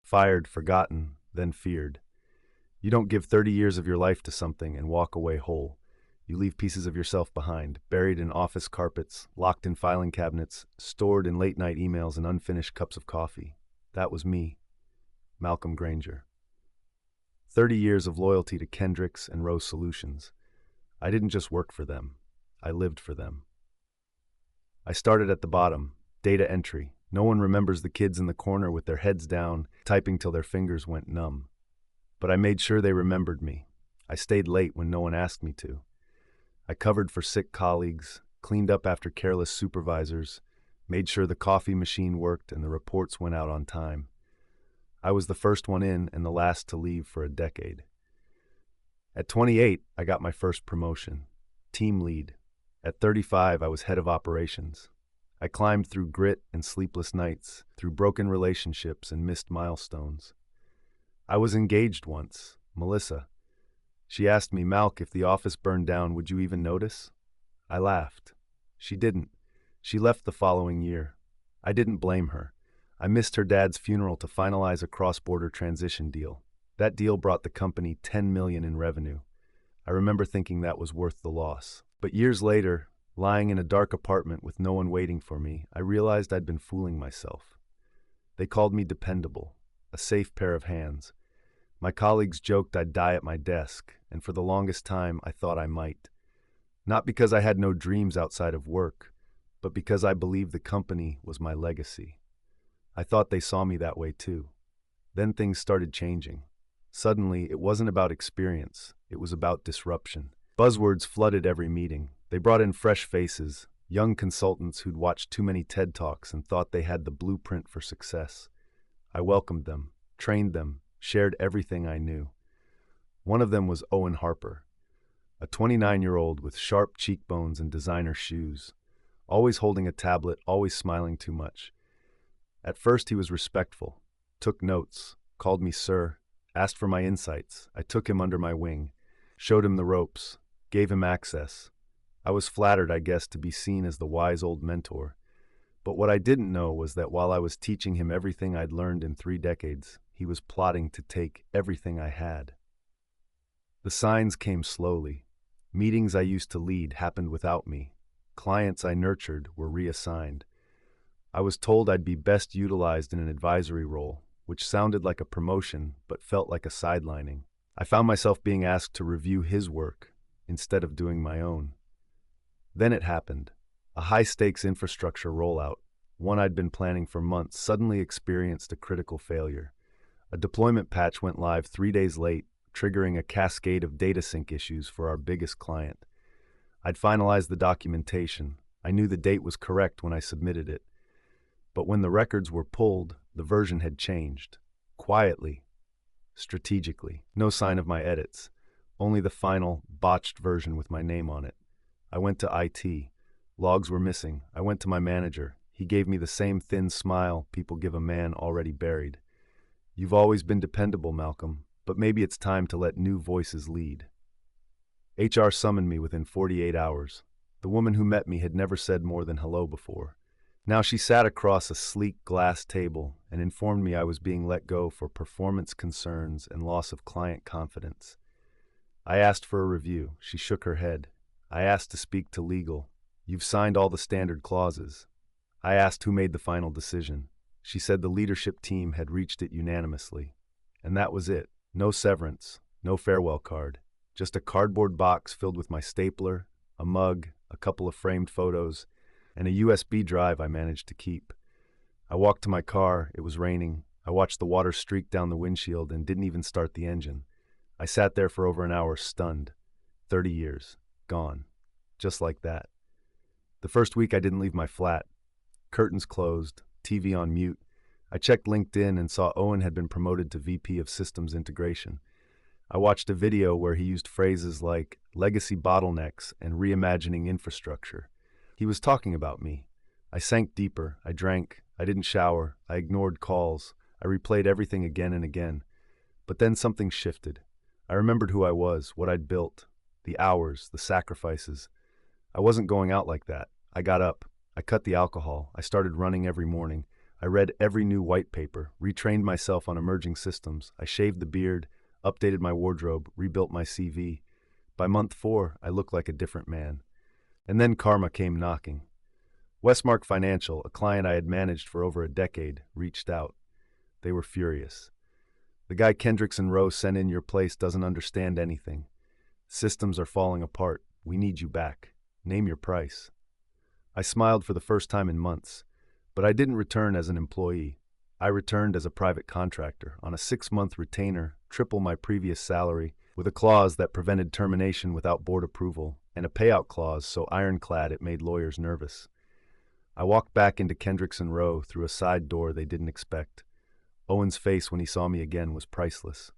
Fired, forgotten, then feared. You don't give 30 years of your life to something and walk away whole. You leave pieces of yourself behind, buried in office carpets, locked in filing cabinets, stored in late-night emails and unfinished cups of coffee. That was me, Malcolm Granger. 30 years of loyalty to Kendricks and Rose Solutions. I didn't just work for them. I lived for them. I started at the bottom, data entry. No one remembers the kids in the corner with their heads down, typing till their fingers went numb. But I made sure they remembered me. I stayed late when no one asked me to. I covered for sick colleagues, cleaned up after careless supervisors, made sure the coffee machine worked and the reports went out on time. I was the first one in and the last to leave for a decade. At 28, I got my first promotion, team lead. At 35, I was head of operations. I climbed through grit and sleepless nights, through broken relationships and missed milestones. I was engaged once, Melissa. She asked me, Malk, if the office burned down, would you even notice? I laughed. She didn't. She left the following year. I didn't blame her. I missed her dad's funeral to finalize a cross-border transition deal. That deal brought the company $10 million in revenue. I remember thinking that was worth the loss. But years later, lying in a dark apartment with no one waiting for me, I realized I'd been fooling myself. They called me dependable, a safe pair of hands. My colleagues joked I'd die at my desk, and for the longest time I thought I might. Not because I had no dreams outside of work, but because I believed the company was my legacy. I thought they saw me that way too. Then things started changing. Suddenly, it wasn't about experience, it was about disruption. Buzzwords flooded every meeting. They brought in fresh faces, young consultants who'd watched too many TED Talks and thought they had the blueprint for success. I welcomed them, trained them, shared everything I knew. One of them was Owen Harper, a 29-year-old with sharp cheekbones and designer shoes, always holding a tablet, always smiling too much. At first he was respectful, took notes, called me sir, asked for my insights. I took him under my wing, showed him the ropes, gave him access. I was flattered, I guess, to be seen as the wise old mentor. But what I didn't know was that while I was teaching him everything I'd learned in 3 decades, he was plotting to take everything I had. The signs came slowly. Meetings I used to lead happened without me. Clients I nurtured were reassigned. I was told I'd be best utilized in an advisory role, which sounded like a promotion but felt like a sidelining. I found myself being asked to review his work instead of doing my own. Then it happened. A high-stakes infrastructure rollout, one I'd been planning for months, suddenly experienced a critical failure. A deployment patch went live 3 days late, triggering a cascade of data sync issues for our biggest client. I'd finalized the documentation. I knew the date was correct when I submitted it. But when the records were pulled, the version had changed. Quietly, strategically. No sign of my edits. Only the final, botched version with my name on it. I went to IT. Logs were missing. I went to my manager. He gave me the same thin smile people give a man already buried. You've always been dependable, Malcolm, but maybe it's time to let new voices lead. HR summoned me within 48 hours. The woman who met me had never said more than hello before. Now she sat across a sleek glass table and informed me I was being let go for performance concerns and loss of client confidence. I asked for a review. She shook her head. I asked to speak to legal. You've signed all the standard clauses. I asked who made the final decision. She said the leadership team had reached it unanimously. And that was it. No severance, no farewell card. Just a cardboard box filled with my stapler, a mug, a couple of framed photos, and a USB drive I managed to keep. I walked to my car. It was raining. I watched the water streak down the windshield and didn't even start the engine. I sat there for over an hour, stunned. 30 years. Gone. Just like that. The first week I didn't leave my flat. Curtains closed, TV on mute. I checked LinkedIn and saw Owen had been promoted to VP of Systems Integration. I watched a video where he used phrases like legacy bottlenecks and reimagining infrastructure. He was talking about me. I sank deeper. I drank. I didn't shower. I ignored calls. I replayed everything again and again. But then something shifted. I remembered who I was, what I'd built, the hours, the sacrifices. I wasn't going out like that. I got up. I cut the alcohol. I started running every morning. I read every new white paper, retrained myself on emerging systems. I shaved the beard, updated my wardrobe, rebuilt my CV. By month 4, I looked like a different man. And then karma came knocking. Westmark Financial, a client I had managed for over a decade, reached out. They were furious. The guy Kendricks and Rowe sent in your place doesn't understand anything. Systems are falling apart. We need you back. Name your price. I smiled for the first time in months, but I didn't return as an employee. I returned as a private contractor on a 6-month retainer, triple my previous salary, with a clause that prevented termination without board approval, and a payout clause so ironclad it made lawyers nervous. I walked back into Kendricks and Rowe through a side door they didn't expect. Owen's face when he saw me again was priceless.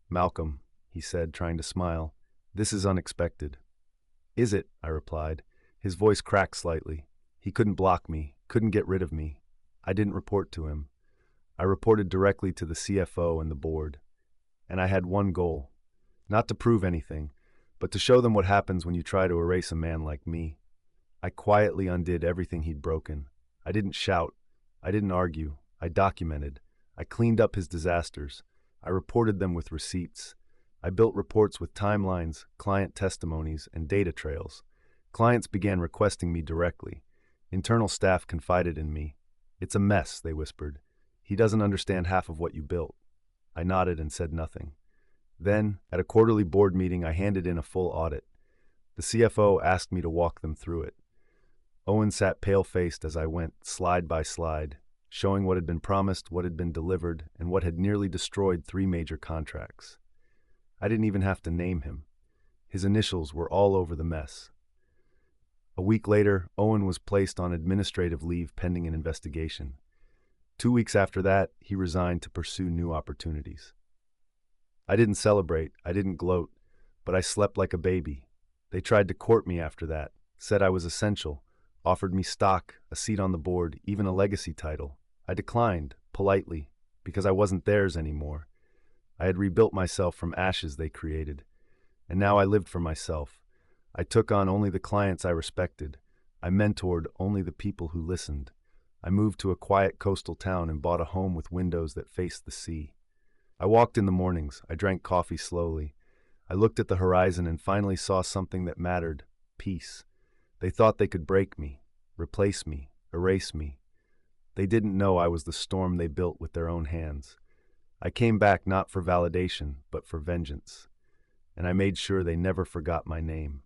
"Malcolm," he said, trying to smile, "this is unexpected." "Is it?" I replied. His voice cracked slightly. He couldn't block me, couldn't get rid of me. I didn't report to him. I reported directly to the CFO and the board. And I had one goal. Not to prove anything, but to show them what happens when you try to erase a man like me. I quietly undid everything he'd broken. I didn't shout. I didn't argue. I documented. I cleaned up his disasters. I reported them with receipts. I built reports with timelines, client testimonies, and data trails. Clients began requesting me directly. Internal staff confided in me. "It's a mess," they whispered. "He doesn't understand half of what you built." I nodded and said nothing. Then, at a quarterly board meeting, I handed in a full audit. The CFO asked me to walk them through it. Owen sat pale-faced as I went, slide by slide, showing what had been promised, what had been delivered, and what had nearly destroyed 3 major contracts. I didn't even have to name him. His initials were all over the mess. A week later, Owen was placed on administrative leave pending an investigation. 2 weeks after that, he resigned to pursue new opportunities. I didn't celebrate, I didn't gloat, but I slept like a baby. They tried to court me after that, said I was essential, offered me stock, a seat on the board, even a legacy title. I declined, politely, because I wasn't theirs anymore. I had rebuilt myself from ashes they created, and now I lived for myself. I took on only the clients I respected. I mentored only the people who listened. I moved to a quiet coastal town and bought a home with windows that faced the sea. I walked in the mornings. I drank coffee slowly. I looked at the horizon and finally saw something that mattered: peace. They thought they could break me, replace me, erase me. They didn't know I was the storm they built with their own hands. I came back not for validation, but for vengeance. And I made sure they never forgot my name.